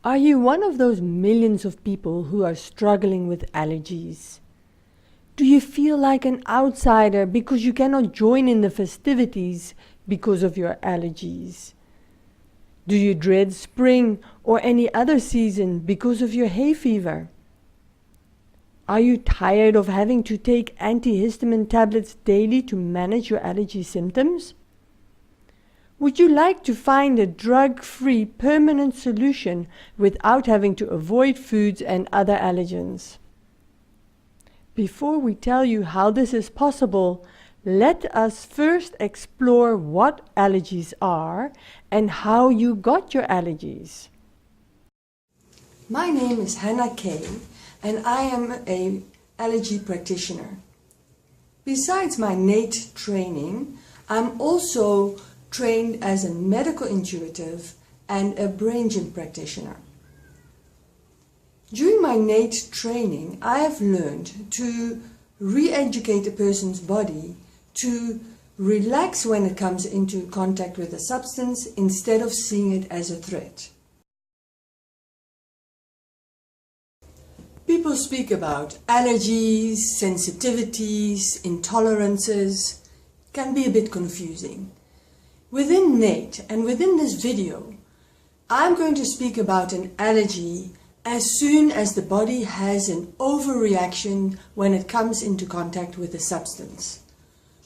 Are you one of those millions of people who are struggling with allergies? Do you feel like an outsider because you cannot join in the festivities because of your allergies? Do you dread spring or any other season because of your hay fever? Are you tired of having to take antihistamine tablets daily to manage your allergy symptoms? Would you like to find a drug-free permanent solution without having to avoid foods and other allergens? Before we tell you how this is possible, let us first explore what allergies are and how you got your allergies. My name is Hannah Kay, and I am an allergy practitioner. Besides my NAET training, I'm also trained as a medical intuitive and a brain gym practitioner. During my NAET training, I have learned to re-educate a person's body to relax when it comes into contact with a substance instead of seeing it as a threat. People speak about allergies, sensitivities, intolerances. It can be a bit confusing. Within NAET and within this video, I'm going to speak about an allergy as soon as the body has an overreaction when it comes into contact with a substance.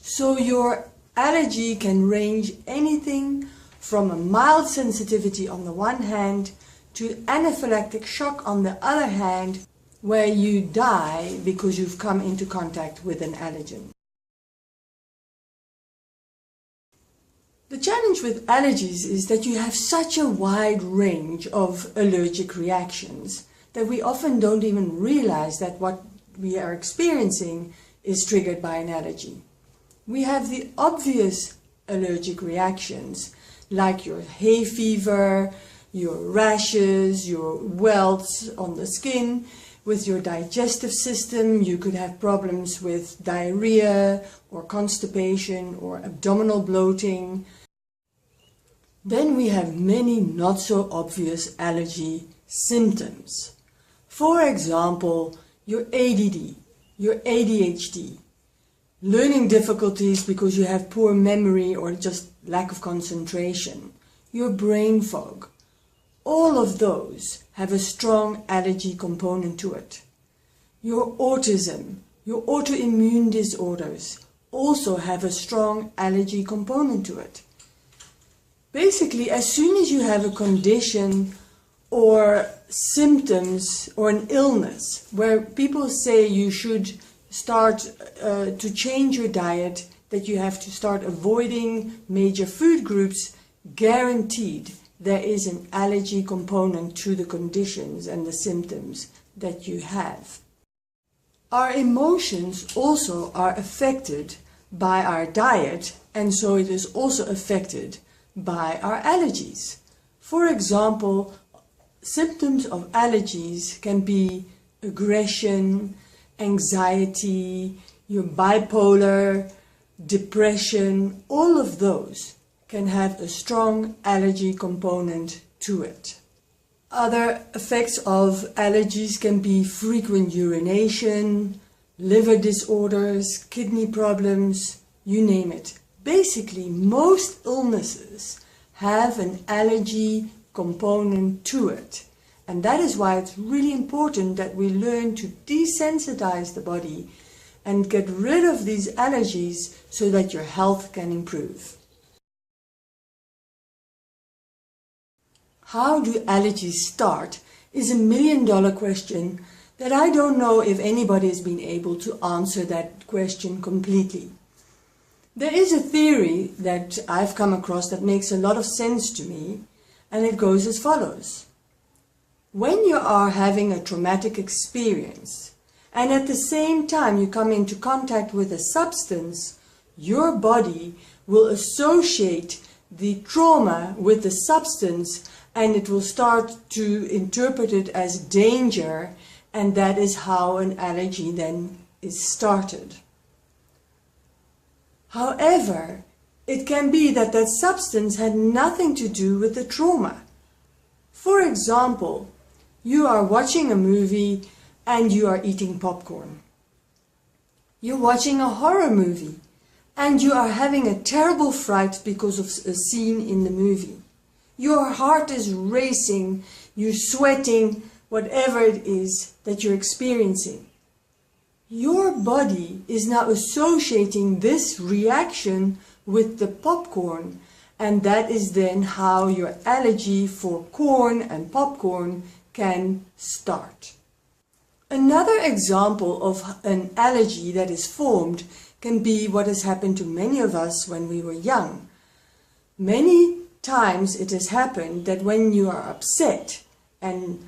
So your allergy can range anything from a mild sensitivity on the one hand to anaphylactic shock on the other hand, where you die because you've come into contact with an allergen. The challenge with allergies is that you have such a wide range of allergic reactions that we often don't even realize that what we are experiencing is triggered by an allergy. We have the obvious allergic reactions like your hay fever, your rashes, your welts on the skin. With your digestive system, you could have problems with diarrhea or constipation or abdominal bloating. Then we have many not so obvious allergy symptoms. For example, your ADD, your ADHD, learning difficulties because you have poor memory or just lack of concentration, your brain fog. All of those have a strong allergy component to it. Your autism, your autoimmune disorders also have a strong allergy component to it. Basically, as soon as you have a condition or symptoms or an illness where people say you should start to change your diet, that you have to start avoiding major food groups, guaranteed there is an allergy component to the conditions and the symptoms that you have. Our emotions also are affected by our diet, and so it is also affected by our allergies. For example, symptoms of allergies can be aggression, anxiety, your bipolar, depression. All of those can have a strong allergy component to it. Other effects of allergies can be frequent urination, liver disorders, kidney problems, you name it. Basically, most illnesses have an allergy component to it. And that is why it's really important that we learn to desensitize the body and get rid of these allergies so that your health can improve. How do allergies start is $1 million question that I don't know if anybody has been able to answer that question completely. There is a theory that I've come across that makes a lot of sense to me, and it goes as follows. When you are having a traumatic experience, and at the same time you come into contact with a substance, your body will associate the trauma with the substance, and it will start to interpret it as danger, and that is how an allergy then is started. However, it can be that that substance had nothing to do with the trauma. For example, you are watching a movie and you are eating popcorn. You're watching a horror movie and you are having a terrible fright because of a scene in the movie. Your heart is racing, you're sweating, whatever it is that you're experiencing. Your body is now associating this reaction with the popcorn, and that is then how your allergy for corn and popcorn can start. Another example of an allergy that is formed can be what has happened to many of us when we were young. Many times it has happened that when you are upset and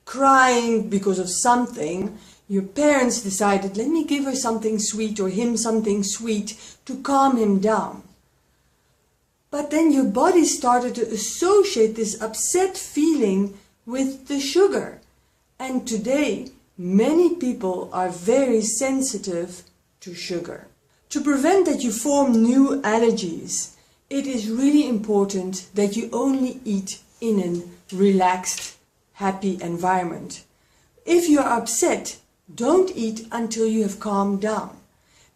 crying because of something, your parents decided, let me give her something sweet or him something sweet to calm him down. But then your body started to associate this upset feeling with the sugar. And today, many people are very sensitive to sugar. To prevent that you form new allergies, it is really important that you only eat in a relaxed, happy environment. If you are upset, don't eat until you have calmed down.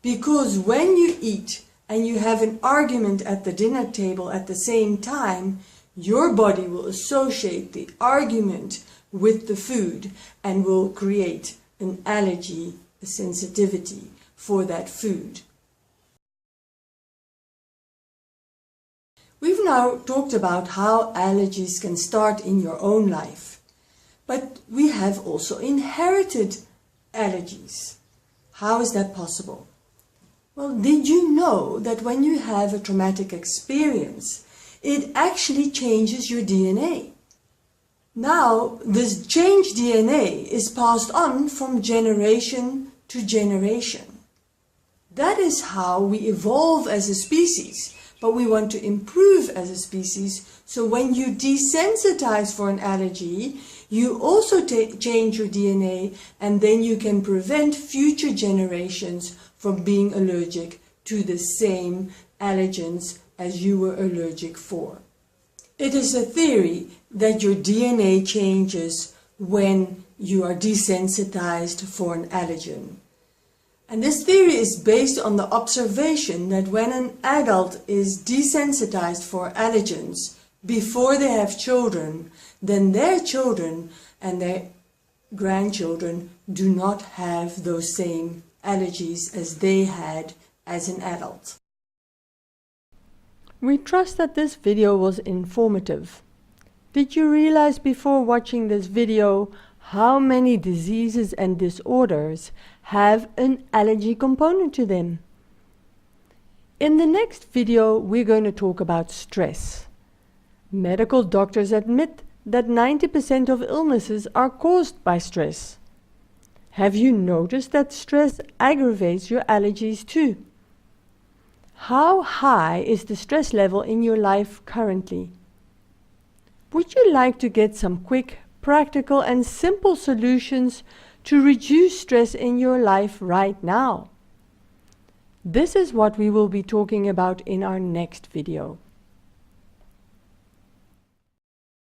Because when you eat and you have an argument at the dinner table at the same time, your body will associate the argument with the food and will create an allergy, a sensitivity for that food. We've now talked about how allergies can start in your own life, but we have also inherited allergies. How is that possible? Well, did you know that when you have a traumatic experience, it actually changes your DNA? Now, this changed DNA is passed on from generation to generation. That is how we evolve as a species, but we want to improve as a species. So when you desensitize for an allergy, you also change your DNA, and then you can prevent future generations from being allergic to the same allergens as you were allergic for. It is a theory that your DNA changes when you are desensitized for an allergen. And this theory is based on the observation that when an adult is desensitized for allergens before they have children, then their children and their grandchildren do not have those same allergies as they had as an adult. We trust that this video was informative. Did you realize before watching this video how many diseases and disorders have an allergy component to them? In the next video, we're going to talk about stress. Medical doctors admit that 90% of illnesses are caused by stress. Have you noticed that stress aggravates your allergies too? How high is the stress level in your life currently? Would you like to get some quick, practical and simple solutions to reduce stress in your life right now? This is what we will be talking about in our next video.